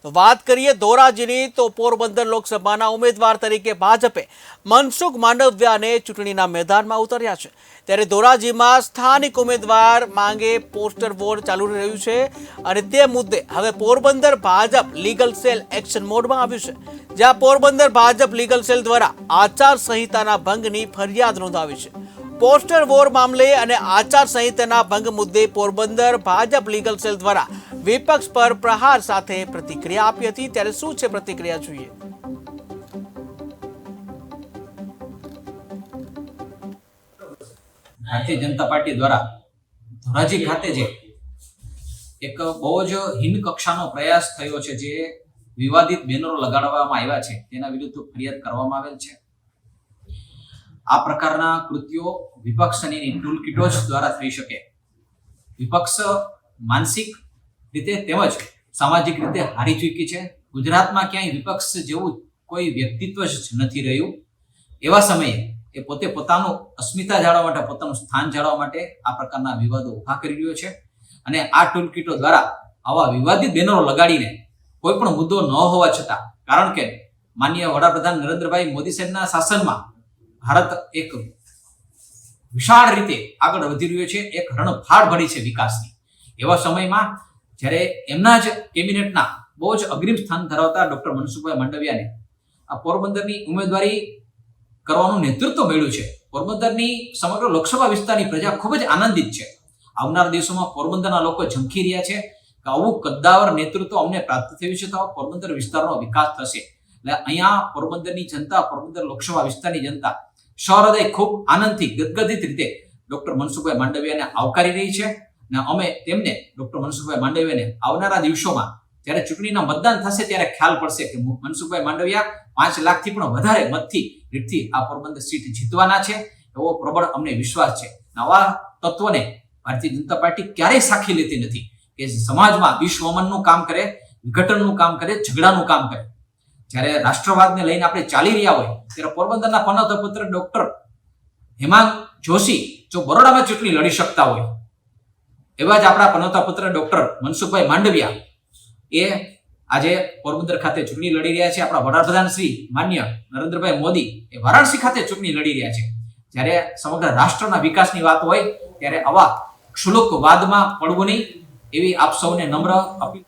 તો વાત કરીએ ધોરાજીની, તો પોરબંદર લોકસભાના ઉમેદવાર તરીકે ભાજપે મનસુખ માંડવિયાને ચૂંટણીના મેદાનમાં ઉતર્યા છે। ત્યારે ધોરાજીમાં સ્થાનિક ઉમેદવાર માંગે પોસ્ટર વોર ચાલુ રહ્યું છે અને તે મુદ્દે હવે Porbandar Bhajap legal cell action મોડમાં આવ્યું છે, જ્યાં પોરબંદર ભાજપ લીગલ સેલ દ્વારા આચાર સંહિતાના ભંગની ફરિયાદ નોંધાવી છે। પોસ્ટર વોર મામલે અને આચાર સંહિતાના ભંગ મુદ્દે પોરબંદર ભાજપ લીગલ સેલ દ્વારા વિપક્ષ પર પ્રહાર સાથે પ્રતિક્રિયા આપી હતી। ત્યારે શું છે પ્રતિક્રિયા, જોઈએ। ભારતીય જનતા પાર્ટી દ્વારા ધોરાજી ખાતે જે એક બહુ જ હીન કક્ષાનો પ્રયાસ થયો છે, જે વિવાદિત બેનરો લગાડવામાં આવ્યા છે, તેના વિરુદ્ધ ફરિયાદ કરવામાં આવેલ છે। આ પ્રકારના કૃત્યો વિપક્ષની ટૂલકીટો જ દ્વારા થઈ શકે। વિપક્ષ માનસિક રીતે તેમજ સામાજિક રીતે હારી ચૂકી છે। ગુજરાતમાં ક્યાંય વિપક્ષ જેવું કોઈ વ્યક્તિત્વ જ નથી રહ્યું। એવા સમયે એ પોતે પોતાનું અસ્મિતા જાળવવા માટે, પોતાનું સ્થાન જાળવવા માટે આ પ્રકારના વિવાદો ઉભા કરી રહ્યો છે અને આ ટૂલકીટો દ્વારા આવા વિવાદિત બેનરો લગાડીને કોઈ પણ મુદ્દો ન હોવા છતાં, કારણ કે માનનીય વડાપ્રધાન નરેન્દ્રભાઈ મોદી સાહેબના શાસનમાં ભારત એક વિશાળ રીતે આગળ વધી રહ્યો છે, એક હરણફાળ ભરી છે વિકાસની। એવા સમયમાં જ્યારે એમના જ કેબિનેટના બહુ જ અગ્રીમ સ્થાન ધરાવતા ડોક્ટર મનસુખભાઈ માંડવિયાને આ પોરબંદરની ઉમેદવારી કરવાનું નેતૃત્વ મળ્યું છે। પોરબંદરની સમગ્ર લોકસભા વિસ્તારની પ્રજા ખૂબ જ આનંદિત છે। આવનાર દિવસોમાં પોરબંદરના લોકો ઝંખી રહ્યા છે કે આવું કદ્દાવર નેતૃત્વ અમને પ્રાપ્ત થયું છે, તો પોરબંદર વિસ્તારનો વિકાસ થશે। એટલે અહીંયા પોરબંદરની જનતા, પોરબંદર લોકસભા વિસ્તારની જનતા સહૃદય ખૂબ આનંદથી ગદગદિત રીતે ડોક્ટર મનસુખભાઈ માંડવિયાને આવકારી રહી છે અને અમે તેમને, ડોક્ટર મનસુખભાઈ માંડવિયાને આવનારા દિવસોમાં જ્યારે ચૂંટણીના મતદાન થશે ત્યારે ખ્યાલ પડશે કે મનસુખભાઈ માંડવિયા 5 લાખથી પણ વધારે મતથી રીતથી આ પોરબંદર સીટ જીતવાના છે, એવો પ્રબળ અમને વિશ્વાસ છે। આવા તત્વોને ભારતીય જનતા પાર્ટી ક્યારેય સાખી લેતી નથી કે સમાજમાં વિશ્વમનનું કામ કરે, વિઘટનનું કામ કરે, ઝઘડાનું કામ કરે। જ્યારે રાષ્ટ્રવાદને લઈને આપણે ચાલી રહ્યા હોય ત્યારે પોરબંદરના પનોતપુત્ર ડોક્ટર હેમાંગ જોશી જો બરોડામાં ચૂંટણી લડી શકતા હોય, એવા જ આપણા પનોતપુત્ર ડોક્ટર મનસુખભાઈ માંડવિયા એ આજે પોરબંદર ખાતે ચૂંટણી લડી રહ્યા છે। આપણા વડાપ્રધાન શ્રી માન્ય નરેન્દ્રભાઈ મોદી એ વારાણસી ખાતે ચૂંટણી લડી રહ્યા છે। જ્યારે સમગ્ર રાષ્ટ્રના વિકાસની વાત હોય ત્યારે આવા ક્ષુલ્લક વાદમાં પડવું નહીં, એવી આપ સૌને નમ્ર અપીલ।